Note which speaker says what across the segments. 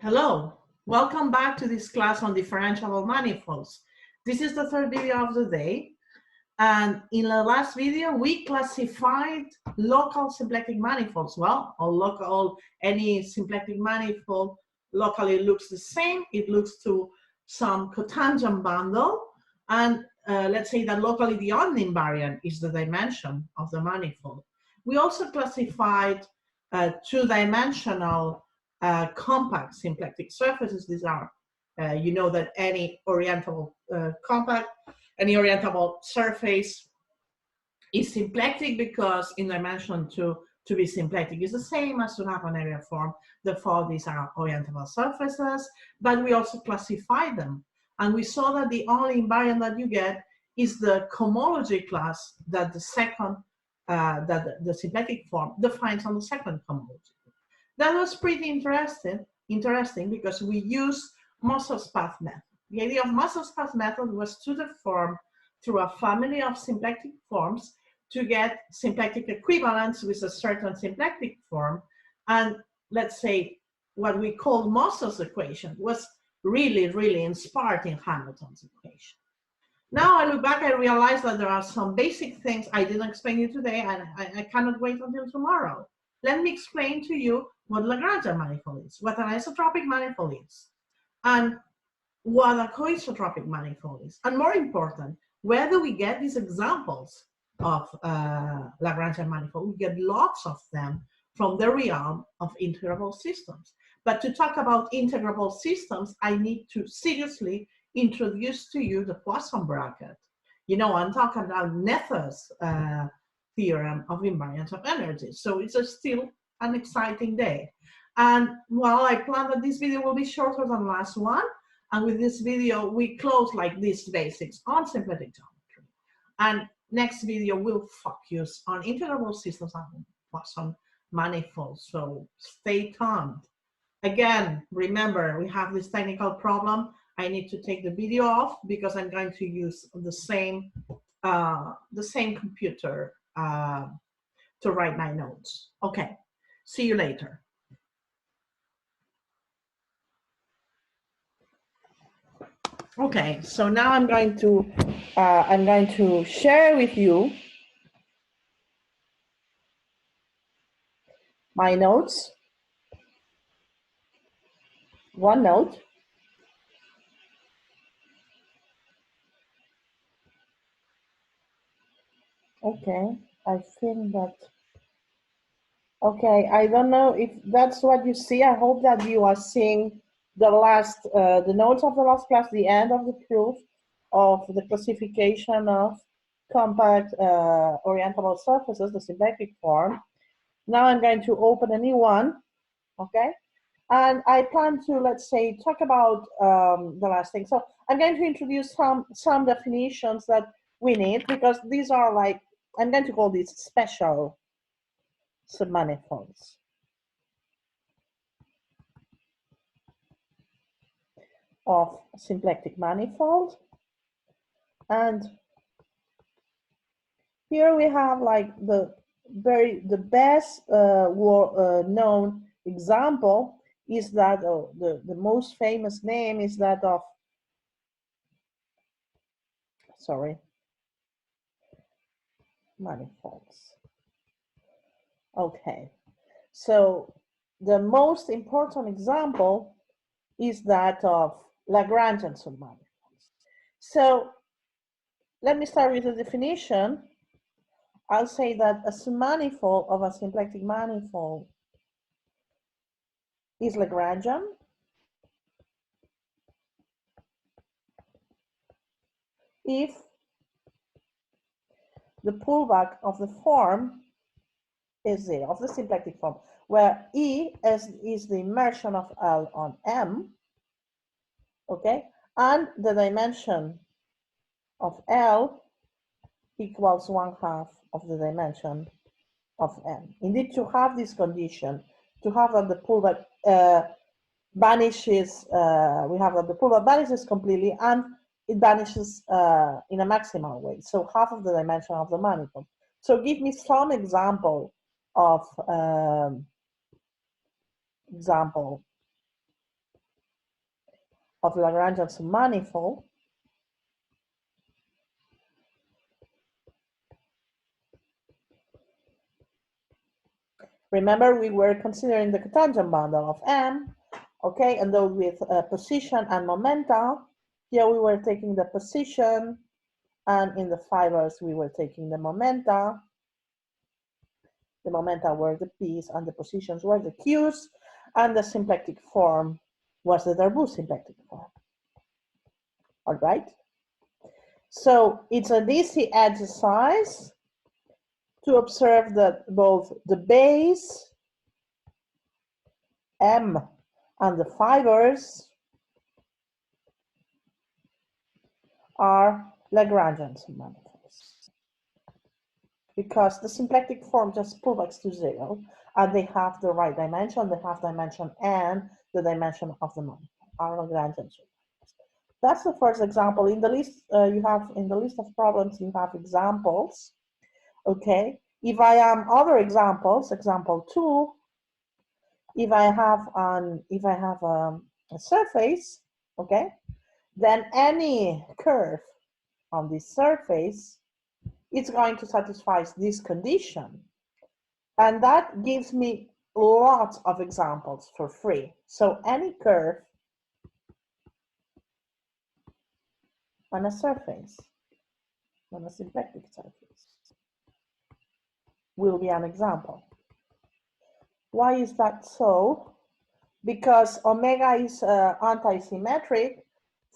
Speaker 1: Hello, welcome back to this class on differentiable manifolds. This is the third video of the day, and in the last video we classified local symplectic manifolds. Well, any symplectic manifold locally looks the same. It looks to some cotangent bundle, and let's say that locally the uninvariant is the dimension of the manifold. We also classified two-dimensional compact symplectic surfaces. These are, you know that any orientable any orientable surface is symplectic because in dimension to be symplectic is the same as to have an area form. Therefore, these are orientable surfaces, but we also classify them. And we saw that the only invariant that you get is the cohomology class that the second, that the symplectic form defines on the second cohomology. That was pretty interesting because we used Mossell's path method. The idea of Mossell's path method was to deform through a family of symplectic forms to get symplectic equivalence with a certain symplectic form. And let's say what we call Mossell's equation was really inspired in Hamilton's equation. Now I look back, I realize that there are some basic things I didn't explain you today, and I cannot wait until tomorrow. Let me explain to you what Lagrangian manifold is, what an isotropic manifold is, and what a coisotropic manifold is. And more important, where do we get these examples of Lagrangian manifold? We get lots of them from the realm of integrable systems. But to talk about integrable systems, I need to seriously introduce to you the Poisson bracket. You know, I'm talking about Noether's theorem of invariance of energy. So it's still an exciting day. And while I plan that this video will be shorter than the last one, and with this video we close like these basics on symplectic geometry. And next video will focus on integrable systems and Poisson manifolds. So stay tuned. Again, remember, we have this technical problem. I need to take the video off because I'm going to use the same computer to write my notes. Okay, see you later. Okay, so now I'm going to share with you my notes. OneNote. Okay, I think that. Okay, I don't know if that's what you see. I hope that you are seeing the notes of the last class, the end of the proof of the classification of compact orientable surfaces, the symplectic form. Now I'm going to open a new one, okay? And I plan to, let's say, talk about the last thing. So I'm going to introduce some definitions that we need, because these are like, I'm going to call these special submanifolds. Of symplectic manifold. And here we have like the best known example is that the most famous name is that of, sorry, manifolds. Okay, so the most important example is that of Lagrangian submanifolds. So let me start with the definition. I'll say that a submanifold of a symplectic manifold is Lagrangian if the pullback of the form is 0, of the symplectic form, where E is the immersion of L on M, okay, and the dimension of L equals 1/2 of the dimension of M. Indeed, to have this condition, to have that the pullback vanishes, we have that the pullback vanishes completely and it vanishes in a maximal way, so half of the dimension of the manifold. So give me some example of of Lagrangian submanifold. Remember, we were considering the cotangent bundle of M, okay, and those with position and momenta. Here we were taking the position, and in the fibers we were taking the momenta. The momenta were the P's, and the positions were the Q's, and the symplectic form was the Darboux symplectic form. All right. So it's an easy exercise to observe that both the base M and the fibers are Lagrangian submanifolds, because the symplectic form just provokes to 0, and they have the right dimension, they have dimension and the dimension of the manifold are Lagrangian submanifolds. That's the first example. In the list in the list of problems you have examples. Okay, if I am other examples, example 2, if I have a surface, okay, then any curve on this surface is going to satisfy this condition, and that gives me lots of examples for free. So any curve on a surface, on a symplectic surface, will be an example. Why is that so? Because omega is anti-symmetric.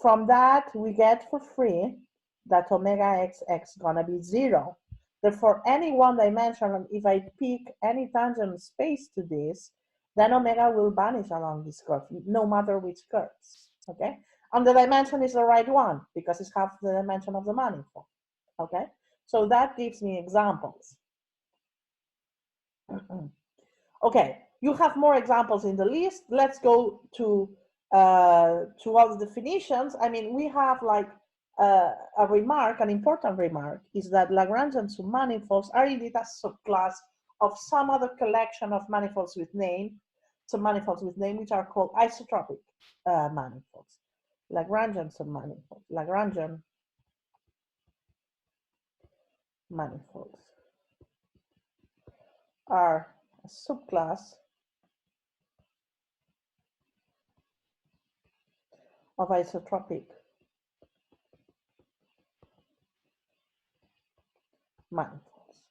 Speaker 1: From that, we get for free that omega x gonna be 0. Therefore, any one dimension, if I pick any tangent space to this, then omega will vanish along this curve, no matter which curves, okay? And the dimension is the right one, because it's half the dimension of the manifold, okay? So that gives me examples. Okay, you have more examples in the list. Let's go to all the definitions. I mean, we have like a remark, an important remark, is that Lagrangian submanifolds are indeed a subclass of some other collection of manifolds with name, submanifolds with name, which are called isotropic manifolds. Lagrangian submanifolds, Lagrangian manifolds are a subclass of isotropic manifolds.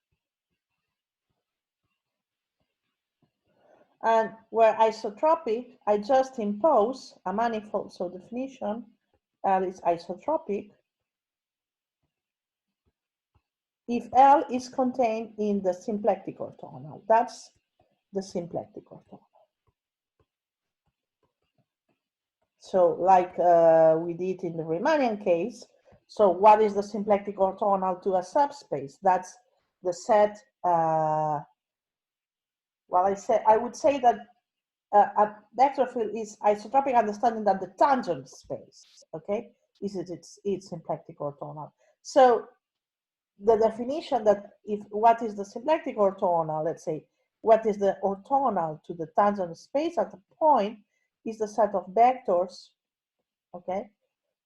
Speaker 1: And where isotropic, I just impose a manifold, so definition, L is isotropic if L is contained in the symplectic orthogonal. That's the symplectic orthogonal. So like we did in the Riemannian case, so what is the symplectic orthogonal to a subspace? That's the set, well, I would say that a vector field is isotropic, understanding that the tangent space, okay, is its symplectic orthogonal. So the definition that if what is the symplectic orthogonal, let's say, what is the orthogonal to the tangent space at a point is the set of vectors, okay,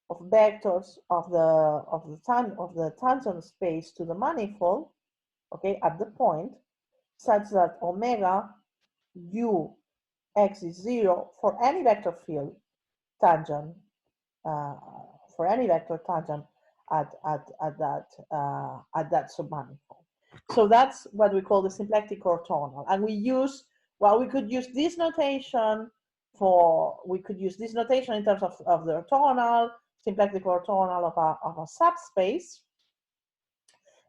Speaker 1: of vectors of the tangent space to the manifold, okay, at the point, such that omega u x is 0 for any vector field tangent, for any vector tangent at that submanifold. So that's what we call the symplectic orthogonal. And we use, well, we could use this notation in terms of the orthogonal, symplectic orthogonal of a subspace.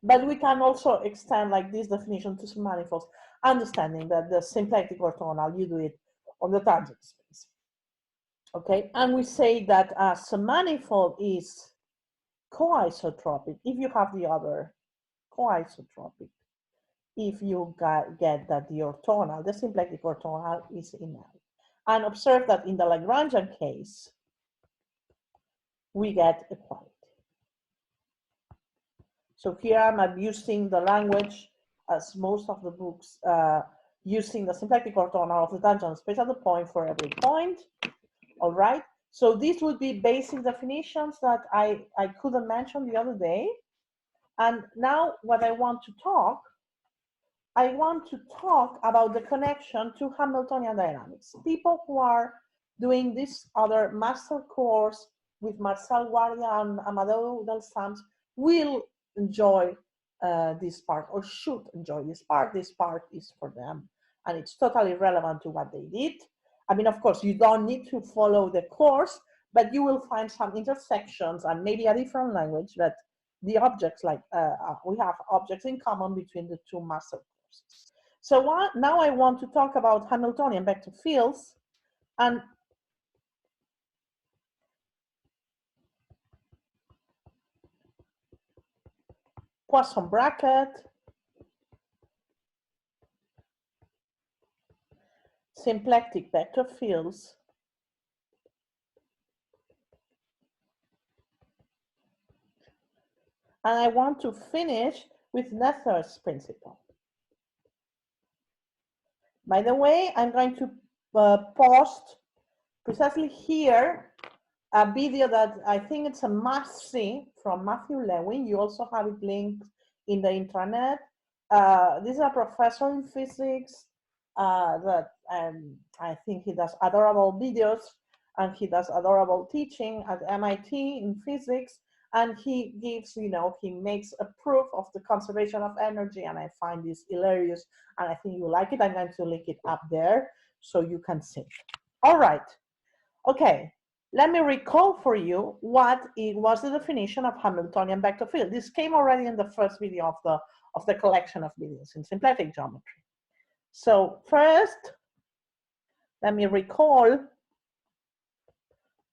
Speaker 1: But we can also extend like this definition to submanifolds, understanding that the symplectic orthogonal, you do it on the tangent space. Okay, and we say that a submanifold is coisotropic if you have the other coisotropic, if you get that the orthogonal, the symplectic orthogonal is in L. And observe that in the Lagrangian case, we get equality. So here I'm abusing the language, as most of the books, using the symplectic orthogonal of the tangent space at the point for every point. All right. So these would be basic definitions that I couldn't mention the other day. And now what I want to talk about the connection to Hamiltonian dynamics. People who are doing this other master course with Marcel Guardia and Amadeu del Sams will enjoy this part, or should enjoy this part. This part is for them, and it's totally relevant to what they did. I mean, of course, you don't need to follow the course, but you will find some intersections and maybe a different language, but the objects, like we have objects in common between the two master courses. So now I want to talk about Hamiltonian vector fields and Poisson bracket, symplectic vector fields, and I want to finish with Noether's principle. By the way, I'm going to post precisely here a video that I think it's a must-see from Matthew Lewin. You also have it linked in the intranet. This is a professor in physics that I think he does adorable videos, and he does adorable teaching at MIT in physics. And he gives, he makes a proof of the conservation of energy, and I find this hilarious, and I think you like it. I'm going to link it up there so you can see. All right. Okay. Let me recall for you what it was the definition of Hamiltonian vector field. This came already in the first video of the collection of videos in symplectic geometry. So first, let me recall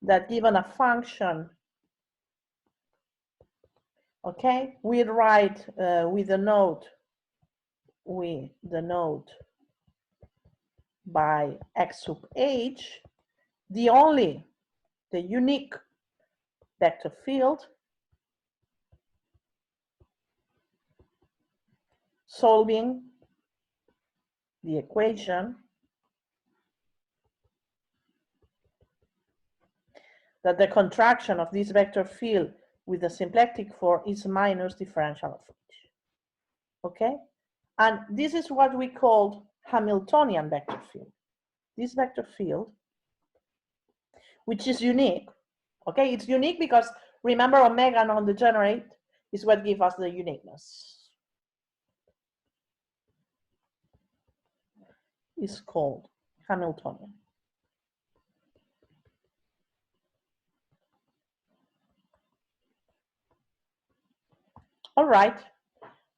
Speaker 1: that given a function, okay, we write we denote by x sub h, the unique vector field solving the equation that the contraction of this vector field with the symplectic form is minus differential of h. Okay? And this is what we called Hamiltonian vector field. This vector field, which is unique, okay? It's unique because remember omega non-degenerate is what gives us the uniqueness. Is called Hamiltonian. All right,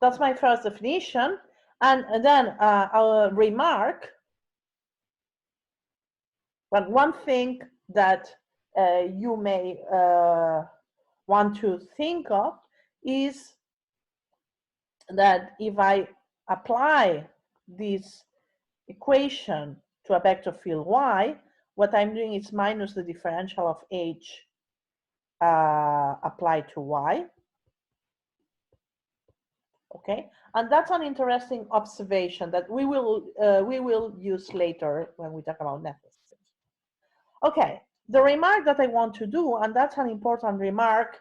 Speaker 1: that's my first definition. And then I'll remark, but one thing that you may want to think of is that if I apply this equation to a vector field y, what I'm doing is minus the differential of h applied to y. Okay, and that's an interesting observation that we will use later when we talk about Noether. Okay, the remark that I want to do, and that's an important remark,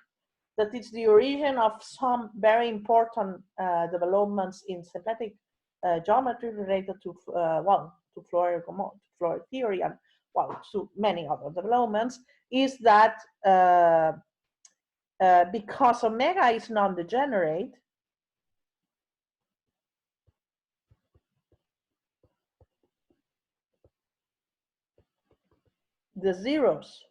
Speaker 1: that it's the origin of some very important developments in symplectic geometry related to to Floer theory and to many other developments, is that because omega is non-degenerate, the zeros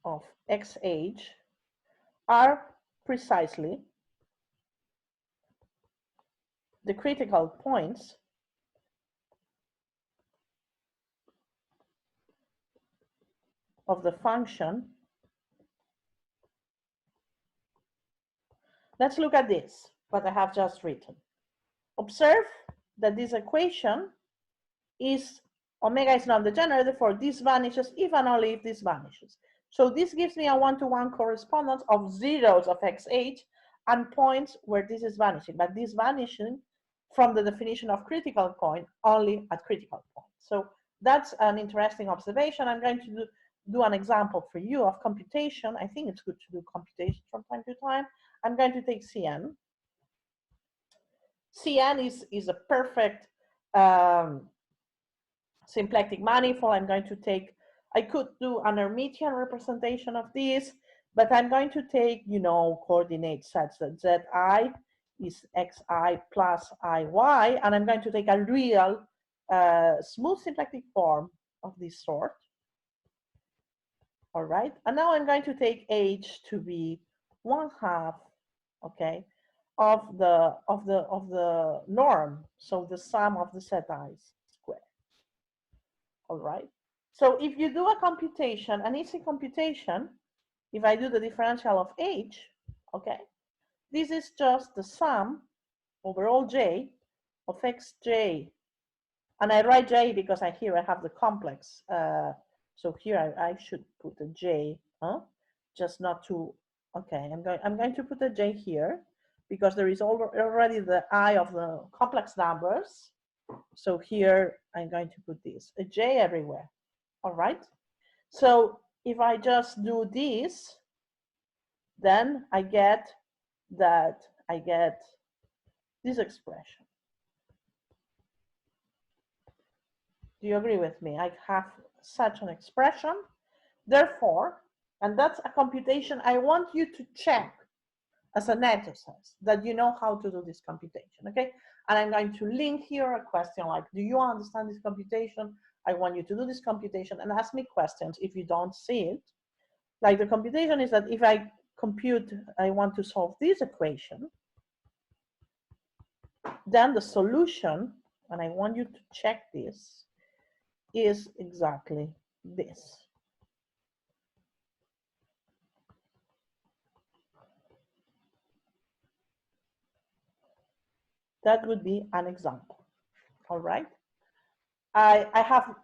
Speaker 1: of xh are precisely the critical points of the function. Let's look at this, what I have just written. Observe that this equation is omega is non-degenerate, therefore this vanishes if and only if this vanishes. So this gives me a one-to-one correspondence of zeros of xh and points where this is vanishing, but this vanishing from the definition of critical point only at critical points. So that's an interesting observation. I'm going to do an example for you of computation. I think it's good to do computation from time to time. I'm going to take Cn. Cn is a perfect symplectic manifold. I'm going to take, I could do an Hermitian representation of this, but I'm going to take, you know, coordinate sets that Zi is xi plus iy, and I'm going to take a real smooth symplectic form of this sort. All right, and now I'm going to take h to be 1/2, okay, of the norm, so the sum of the set i's squared. All right, so if you do a computation, an easy computation, if I do the differential of h, okay, this is just the sum over all j of xj, and I write j because here I have the complex. So here I should put a j, just not to. Okay, I'm going to put a j here because there is already the I of the complex numbers. So here I'm going to put this, a j everywhere. All right. So if I just do this, then I get this expression. Do you agree with me? I have such an expression. Therefore, and that's a computation I want you to check as an exercise, that you know how to do this computation, okay? And I'm going to link here a question like, do you understand this computation? I want you to do this computation and ask me questions if you don't see it. Like the computation is that if I compute, I want to solve this equation, then the solution, and I want you to check this, is exactly this. That would be an example. All right. I have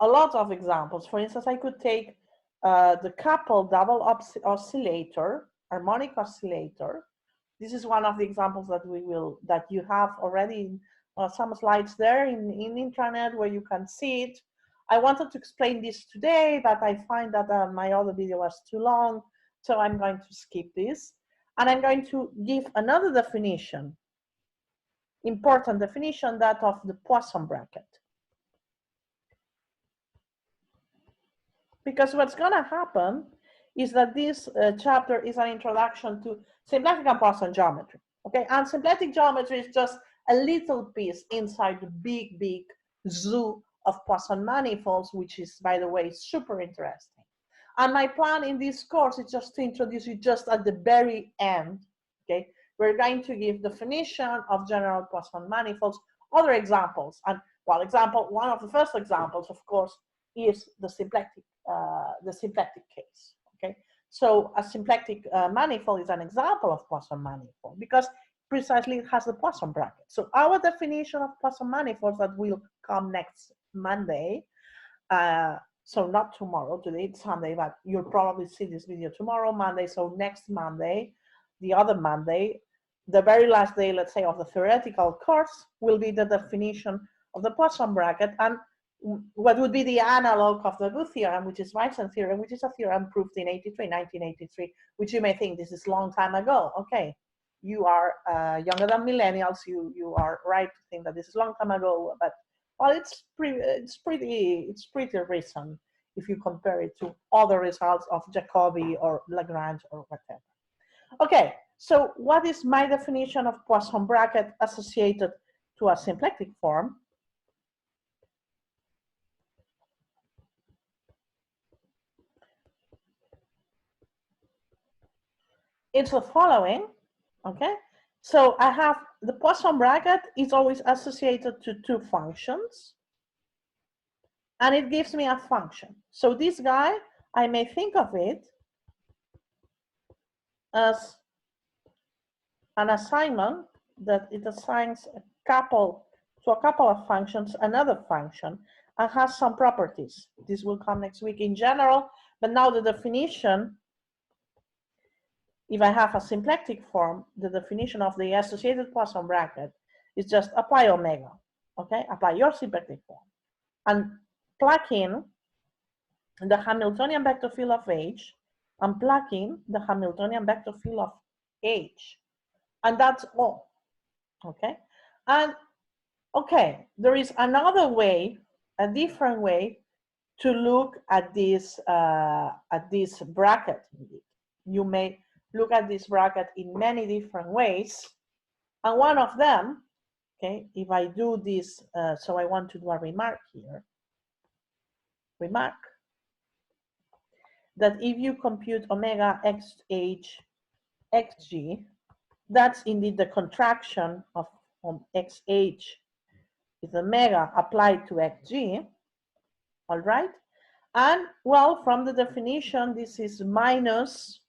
Speaker 1: a lot of examples. For instance, I could take the coupled double oscillator, harmonic oscillator. This is one of the examples that you have already some slides there in intranet where you can see it. I wanted to explain this today, but I find that my other video was too long, so I'm going to skip this. And I'm going to give another definition, important definition, that of the Poisson bracket. Because what's going to happen is that this chapter is an introduction to symplectic and Poisson geometry. Okay, and symplectic geometry is just a little piece inside the big zoo of Poisson manifolds, which is, by the way, super interesting. And my plan in this course is just to introduce you just at the very end. Okay, we're going to give definition of general Poisson manifolds, other examples, and one of the first examples, of course, is the symplectic case. Okay, so a symplectic manifold is an example of Poisson manifold because precisely it has the Poisson bracket. So our definition of Poisson manifolds that will come next Monday. So not tomorrow, today it's Sunday, but you'll probably see this video tomorrow, Monday. So next Monday, the other Monday, the very last day, let's say, of the theoretical course will be the definition of the Poisson bracket and what would be the analog of the Booth theorem, which is Weissen's theorem, which is a theorem proved in 1983, which you may think this is a long time ago. Okay, you are younger than millennials. You are right to think that this is a long time ago, but well, it's pretty recent if you compare it to other results of Jacobi or Lagrange or whatever. Okay, so what is my definition of Poisson bracket associated to a symplectic form? It's the following, okay? So I have the Poisson bracket is always associated to two functions, and it gives me a function. So this guy, I may think of it as an assignment that it assigns to a couple of functions, another function, and has some properties. This will come next week in general, but now the definition, if I have a symplectic form, the definition of the associated Poisson bracket is just apply omega, okay? Apply your symplectic form and plug in the Hamiltonian vector field of H and plug in the Hamiltonian vector field of H. And that's all, okay? And okay, there is another way, a different way to look at this bracket. You may look at this bracket in many different ways. And one of them, okay, if I do this, so I want to do a remark here. Remark that if you compute omega xh xg, that's indeed the contraction of xh with omega applied to xg, all right? And well, from the definition, this is minus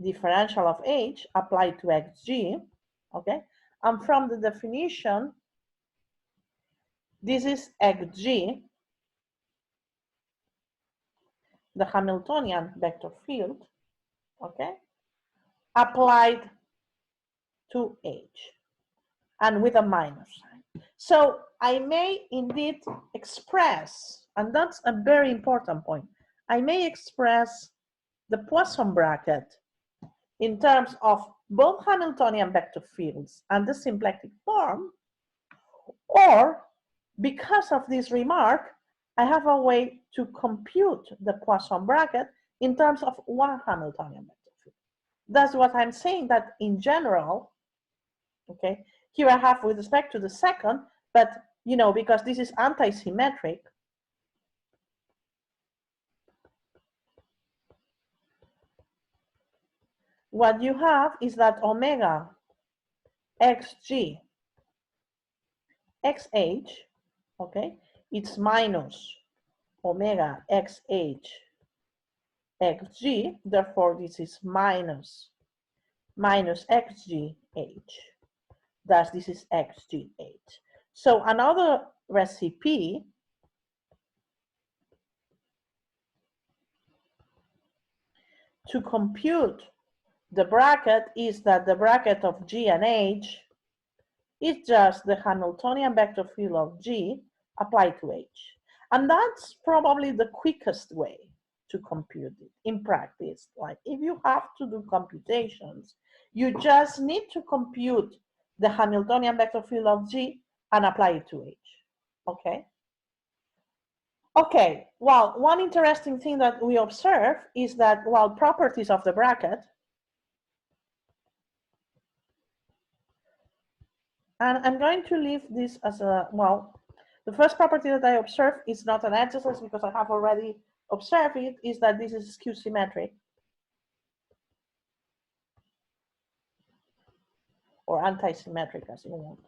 Speaker 1: differential of h applied to xg, okay? And from the definition, this is xg, the Hamiltonian vector field, okay, applied to h, and with a minus sign. So I may indeed express, and that's a very important point, I may express the Poisson bracket in terms of both Hamiltonian vector fields and the symplectic form, or because of this remark, I have a way to compute the Poisson bracket in terms of one Hamiltonian vector field. That's what I'm saying, that in general, okay, here I have with respect to the second, but you know, because this is anti-symmetric, what you have is that omega xg xh, okay, it's minus omega xh xg, therefore this is minus xgh, thus this is xgh. So another recipe to compute the bracket is that the bracket of G and H is just the Hamiltonian vector field of G applied to H. And that's probably the quickest way to compute it in practice. Like if you have to do computations, you just need to compute the Hamiltonian vector field of G and apply it to H, okay? Okay, well, one interesting thing that we observe is that, well, properties of the bracket, and I'm going to leave this as a, well, the first property that I observe is not an exercise because I have already observed it, is that this is skew symmetric or anti-symmetric as you want.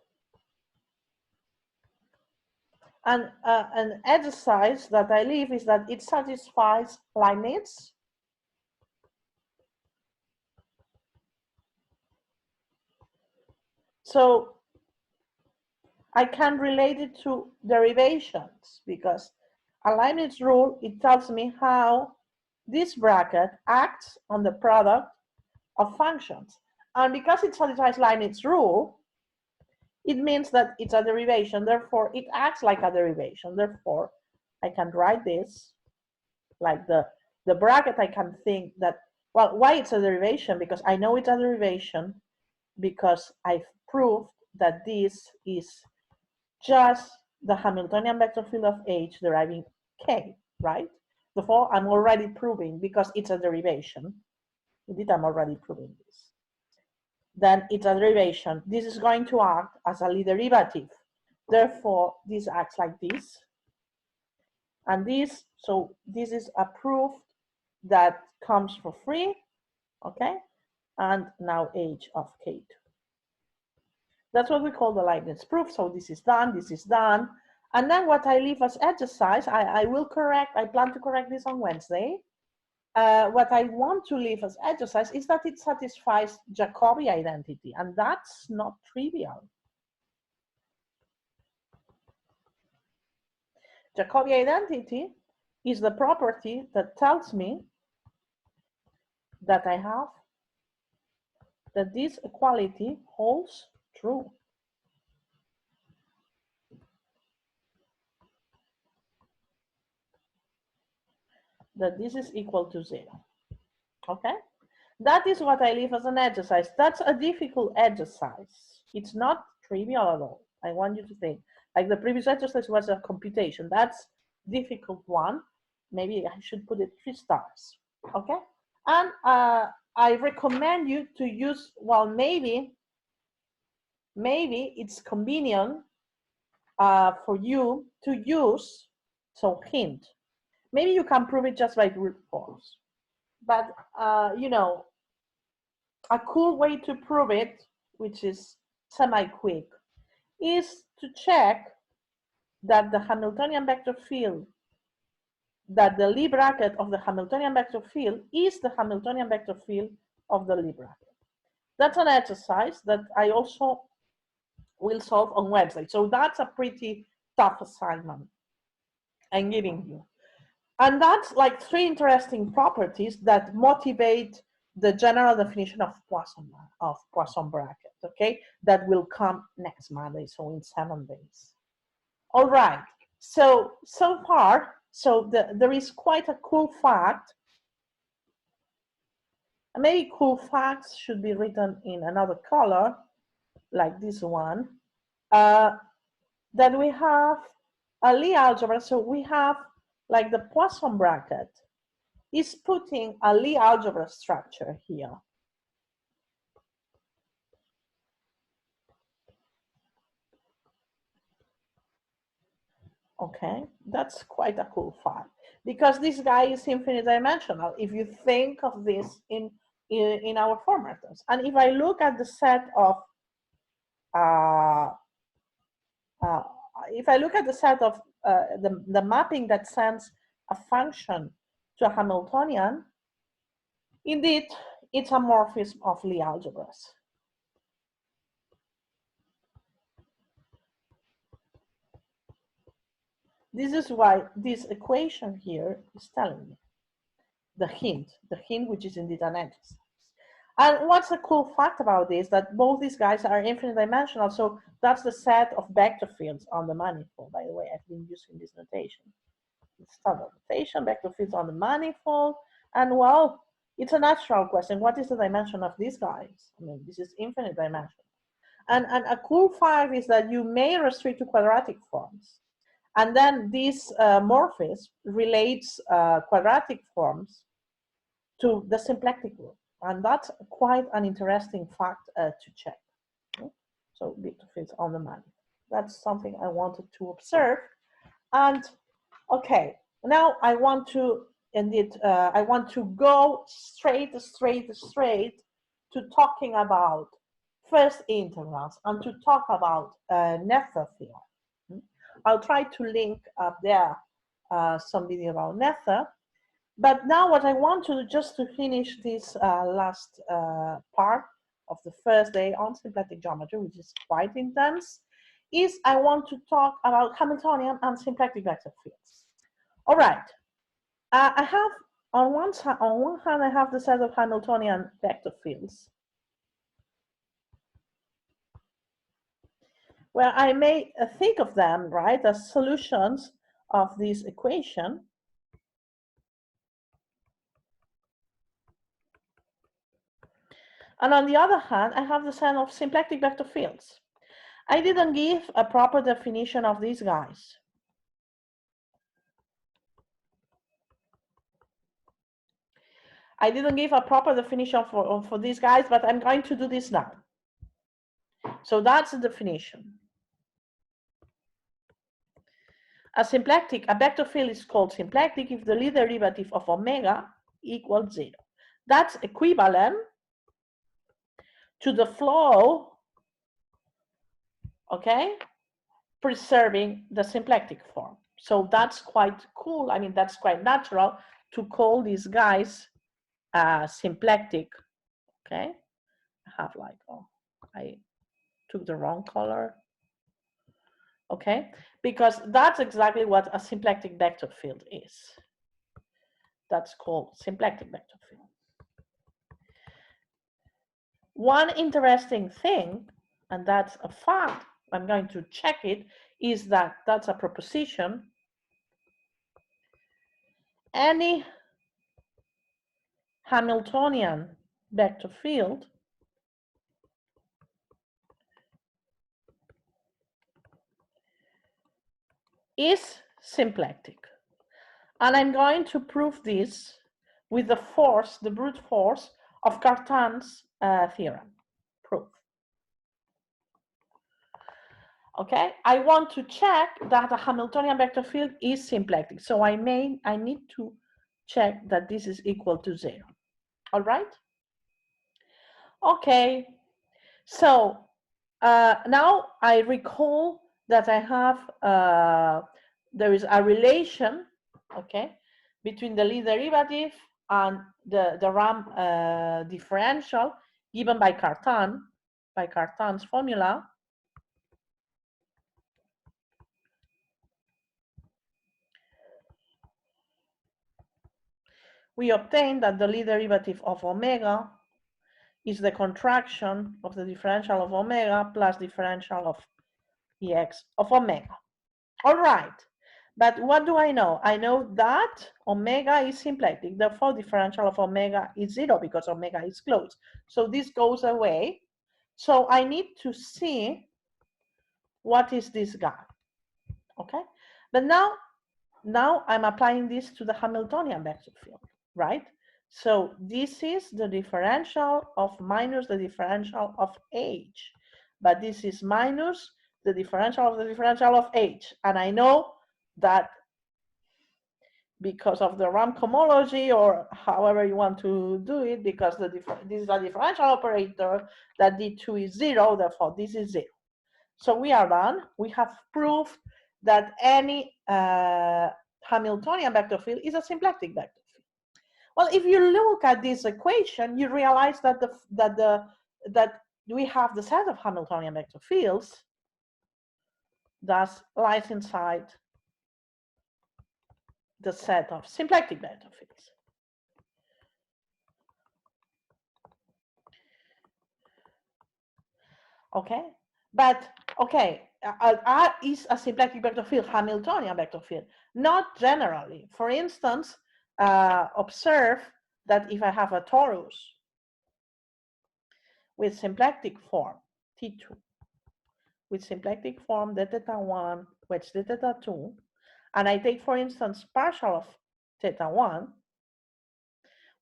Speaker 1: And an exercise that I leave is that it satisfies Leibniz. So I can relate it to derivations because a Leibniz rule, it tells me how this bracket acts on the product of functions. And because it satisfies Leibniz rule, it means that it's a derivation, therefore it acts like a derivation. Therefore, I can write this like the bracket. I can think that, well, why it's a derivation? Because I know it's a derivation because I've proved that this is just the Hamiltonian vector field of H deriving K, right? Therefore, I'm already proving, because it's a derivation, indeed I'm already proving this. Then it's a derivation. This is going to act as a Lie derivative. Therefore, this acts like this. And this, so this is a proof that comes for free, okay? And now H of K2. That's what we call the Leibniz proof. So this is done, this is done. And then what I leave as exercise, I will correct, I plan to correct this on Wednesday. What I want to leave as exercise is that it satisfies Jacobi identity, and that's not trivial. Jacobi identity is the property that tells me that I have that this equality holds true. that this is equal to 0. Okay? That is what I leave as an exercise. That's a difficult exercise. It's not trivial at all. I want you to think. Like the previous exercise was a computation. That's difficult one. Maybe I should put it 3 stars. Okay? And I recommend you to use, well, maybe it's convenient for you to use, so hint. Maybe you can prove it just by brute force. But, you know, a cool way to prove it, which is semi-quick, is to check that the Hamiltonian vector field, that the Lie bracket of the Hamiltonian vector field is the Hamiltonian vector field of the Lie bracket. That's an exercise that I also will solve on website. So that's a pretty tough assignment I'm giving you. And that's like 3 interesting properties that motivate the general definition of Poisson bracket, okay? That will come next Monday, so in 7 days. All right, so far, there is quite a cool fact. And maybe cool facts should be written in another color, like this one, that we have a Lie algebra, so we have like the Poisson bracket is putting a Lie algebra structure here. Okay, that's quite a cool fact because this guy is infinite dimensional if you think of this in our formaters. And if I look at the set of the mapping that sends a function to a Hamiltonian, indeed, it's a morphism of Lie algebras. This is why this equation here is telling me the hint which is indeed an exercise. And what's a cool fact about this, that both these guys are infinite dimensional, so that's the set of vector fields on the manifold. By the way, I've been using this notation. It's standard notation, vector fields on the manifold, and well, it's a natural question. What is the dimension of these guys? I mean, this is infinite dimensional. And a cool fact is that you may restrict to quadratic forms. And then this morphism relates quadratic forms to the symplectic group. And that's quite an interesting fact to check. Okay? So vector fields on the manifold. That's something I wanted to observe. And okay, now I want to go straight to talking about first integrals and to talk about Noether theorem. I'll try to link up there some video about Noether. But now what I want to do, just to finish this last part of the first day on symplectic geometry, which is quite intense, is I want to talk about Hamiltonian and symplectic vector fields. All right, I have on one hand I have the set of Hamiltonian vector fields, where I may think of them, right, as solutions of this equation. And on the other hand, I have the set of symplectic vector fields. I didn't give a proper definition of these guys. I didn't give a proper definition for these guys, but I'm going to do this now. So that's the definition. A vector field is called symplectic if the Lie derivative of omega equals 0. That's equivalent to the flow, okay, preserving the symplectic form. So that's quite cool. I mean, that's quite natural to call these guys symplectic, okay? I have like, oh, I took the wrong color, okay? Because that's exactly what a symplectic vector field is. That's called symplectic vector field. One interesting thing, and that's a fact, I'm going to check it, is that that's a proposition. Any Hamiltonian vector field is symplectic. And I'm going to prove this with the force, the brute force of Cartan's theorem. Proof. Okay, I want to check that a Hamiltonian vector field is symplectic. So I need to check that this is equal to 0. All right? Okay, so now I recall that I have, there is a relation, okay, between the Lie derivative and the Rham differential given by Cartan, by Cartan's formula. We obtain that the Lie derivative of omega is the contraction of the differential of omega plus differential of ex of omega. All right, but what do I know? I know that omega is symplectic, therefore differential of omega is 0 because omega is closed. So this goes away. So I need to see what is this guy, okay? But now I'm applying this to the Hamiltonian vector field, right? So this is the differential of minus the differential of h, but this is minus the differential of the differential of h. And I know that because of the Rham cohomology, or however you want to do it, because this is a differential operator, that d2 is 0, therefore this is 0. So we are done. We have proved that any Hamiltonian vector field is a symplectic vector field. Well, if you look at this equation, you realize that that we have the set of Hamiltonian vector fields that lies inside the set of symplectic vector fields. Okay, but okay, R is a symplectic vector field, Hamiltonian vector field, not generally. For instance, observe that if I have a torus with symplectic form T2, with symplectic form d theta 1, wedge d theta 2, and I take, for instance, partial of theta 1,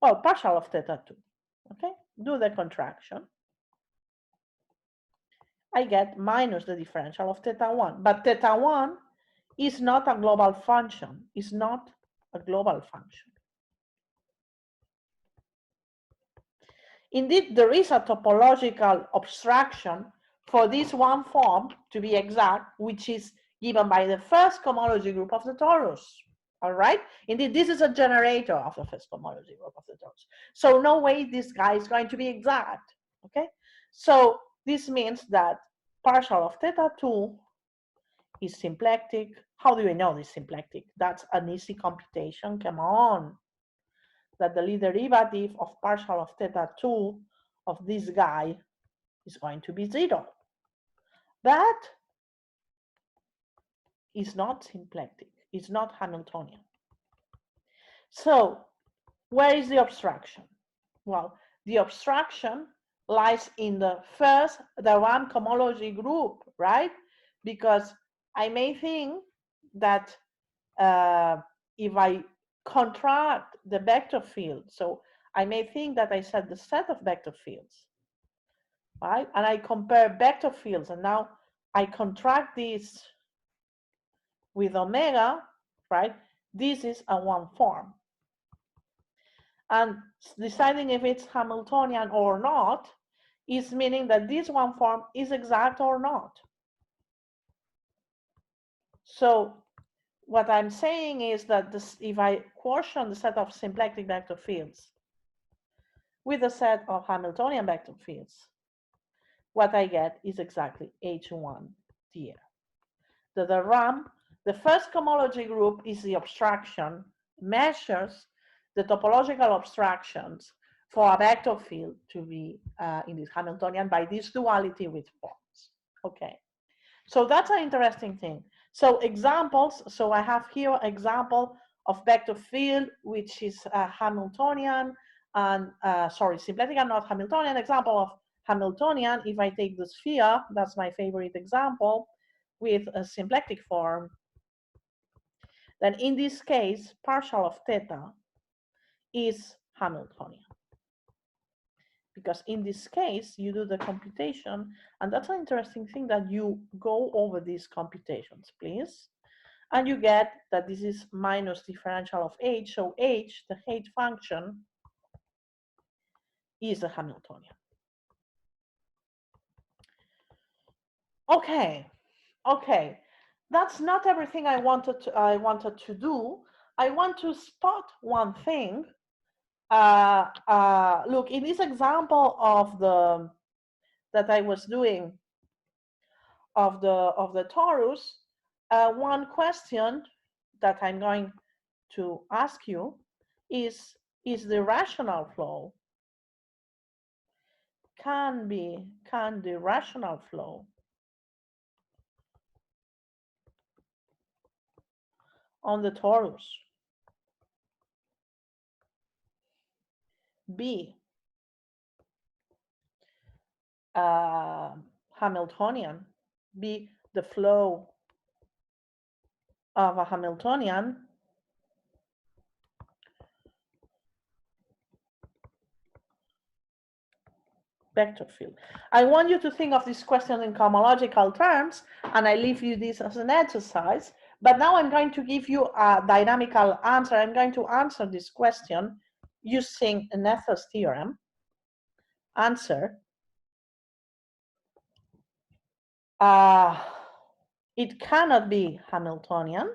Speaker 1: well, partial of theta 2, okay, do the contraction, I get minus the differential of theta 1, but theta 1 is not a global function, is not a global function. Indeed, there is a topological abstraction for this one form, to be exact, which is given by the first cohomology group of the torus. All right? Indeed, this is a generator of the first cohomology group of the torus. So no way this guy is going to be exact. Okay? So this means that partial of theta 2 is symplectic. How do we know this symplectic? That's an easy computation. Come on. That the Lie derivative of partial of theta 2 of this guy is going to be 0. That is not symplectic. It's not Hamiltonian. So where is the abstraction? Well, the abstraction lies in the Rham cohomology group, right? Because I may think that if I contract the vector field, so I may think that I set the set of vector fields, right? And I compare vector fields, and now I contract this with omega, right? This is a one form. And deciding if it's Hamiltonian or not is meaning that this one form is exact or not. So what I'm saying is that if I quotient the set of symplectic vector fields with a set of Hamiltonian vector fields, what I get is exactly H1 here. The Rham, the first cohomology group is the abstraction, measures the topological abstractions for a vector field to be in this Hamiltonian by this duality with forms. Okay, so that's an interesting thing. So examples, so I have here example of vector field which is Hamiltonian and symplectic and not Hamiltonian. Example of Hamiltonian, if I take the sphere, that's my favorite example, with a symplectic form, then in this case, partial of theta is Hamiltonian. Because in this case, you do the computation, and that's an interesting thing that you go over these computations, please. And you get that this is minus differential of h, so h, the h function, is a Hamiltonian. Okay, okay. That's not everything I wanted to do. I want to spot one thing. Look, in this example of the that I was doing of the torus, one question that I'm going to ask you is the rational flow can the rational flow on the torus be Hamiltonian, be the flow of a Hamiltonian vector field. I want you to think of this question in cohomological terms, and I leave you this as an exercise. But now I'm going to give you a dynamical answer. I'm going to answer this question using Noether's theorem. Answer. It cannot be Hamiltonian.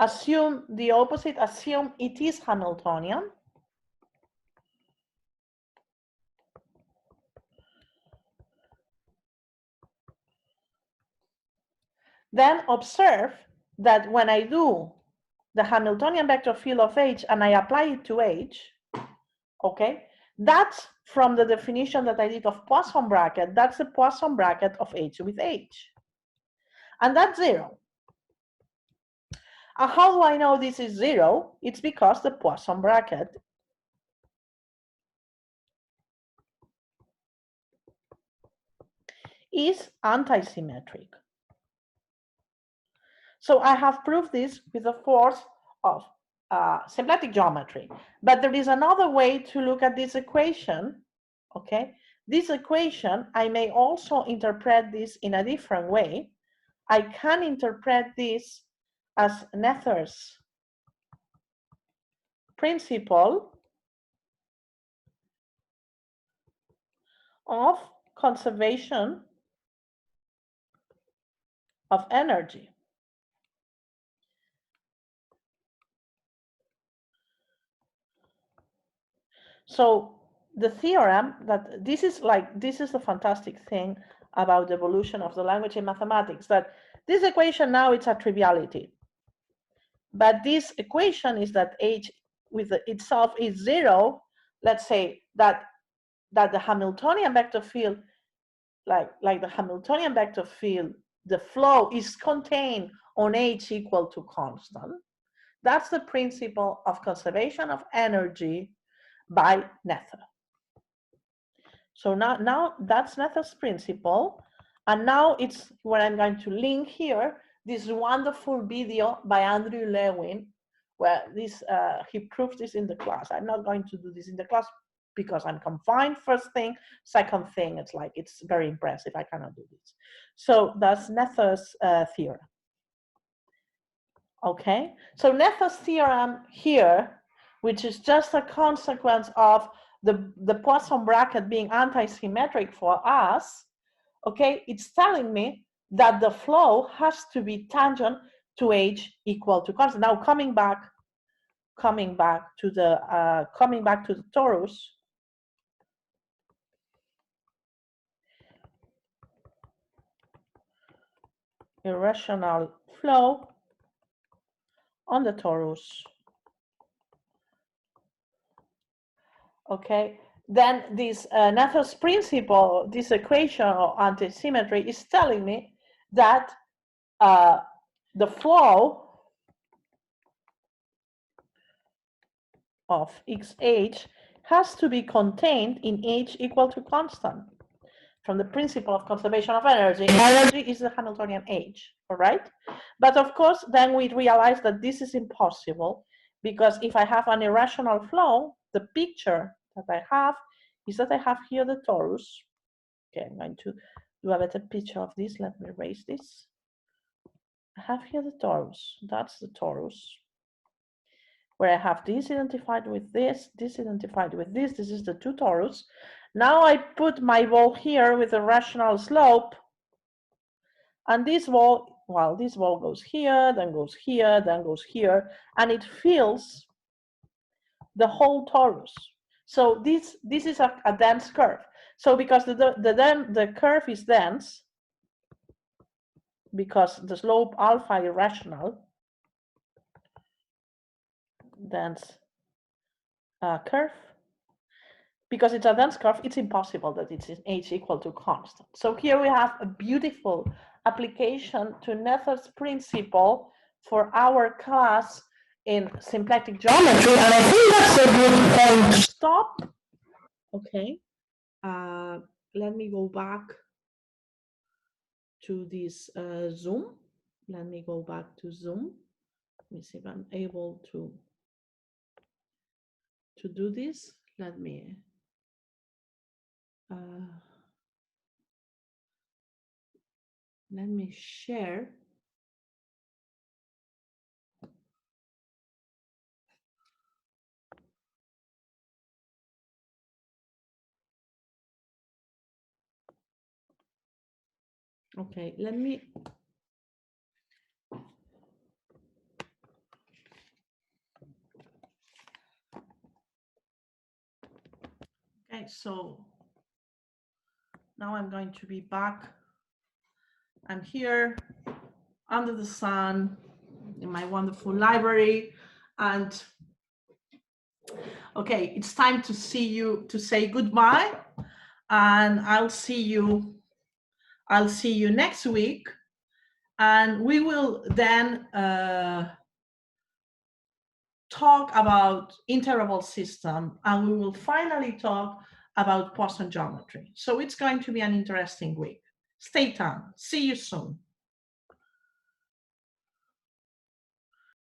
Speaker 1: Assume the opposite, assume it is Hamiltonian. Then observe that when I do the Hamiltonian vector field of H and I apply it to H, okay, that's from the definition that I did of Poisson bracket, that's the Poisson bracket of H with H. And that's 0. And how do I know this is 0? It's because the Poisson bracket is antisymmetric. So I have proved this with the force of symplectic geometry. But there is another way to look at this equation, okay? This equation, I may also interpret this in a different way. I can interpret this as Noether's principle of conservation of energy. So the theorem that this is the fantastic thing about the evolution of the language in mathematics, that this equation now it's a triviality. But this equation is that H with itself is 0. Let's say that the Hamiltonian vector field, like the Hamiltonian vector field, the flow is contained on H equal to constant. That's the principle of conservation of energy by Noether. So now that's Noether's principle. And now it's where I'm going to link here this wonderful video by Andrew Lewin, where he proves this in the class. I'm not going to do this in the class because I'm confined, first thing. Second thing, it's very impressive. I cannot do this. So that's Noether's theorem. Okay, so Noether's theorem here, which is just a consequence of the Poisson bracket being anti-symmetric for us, okay, it's telling me that the flow has to be tangent to H equal to constant. Now coming back to the torus, irrational flow on the torus. Okay, then this Noether's principle, this equation of antisymmetry is telling me that the flow of xh has to be contained in h equal to constant. From the principle of conservation of energy, energy is the Hamiltonian h, all right? But of course, then we realize that this is impossible, because if I have an irrational flow, the picture that I have is that I have here the torus. Okay, I'm going to do a better picture of this. Let me erase this. I have here the torus. That's the torus, where I have this identified with this identified with this. This is the two torus. Now I put my ball here with a rational slope, and this ball, well, this ball goes here, then goes here, then goes here, and it fills the whole torus. So this is a dense curve. So because the curve is dense, because the slope alpha irrational, dense curve, because it's a dense curve, it's impossible that it's in h equal to constant. So here we have a beautiful application to Noether's principle for our class in symplectic geometry, and I think that's a good point to stop. Okay, let me go back to this Zoom. Let me go back to Zoom. Let me see if I'm able to do this. Let me share. Okay, let me. Okay, so now I'm going to be back. I'm here under the sun in my wonderful library, and okay, it's time to see you, to say goodbye, and I'll see you next week, and we will then talk about interval system, and we will finally talk about Poisson geometry. So it's going to be an interesting week. Stay tuned. See you soon.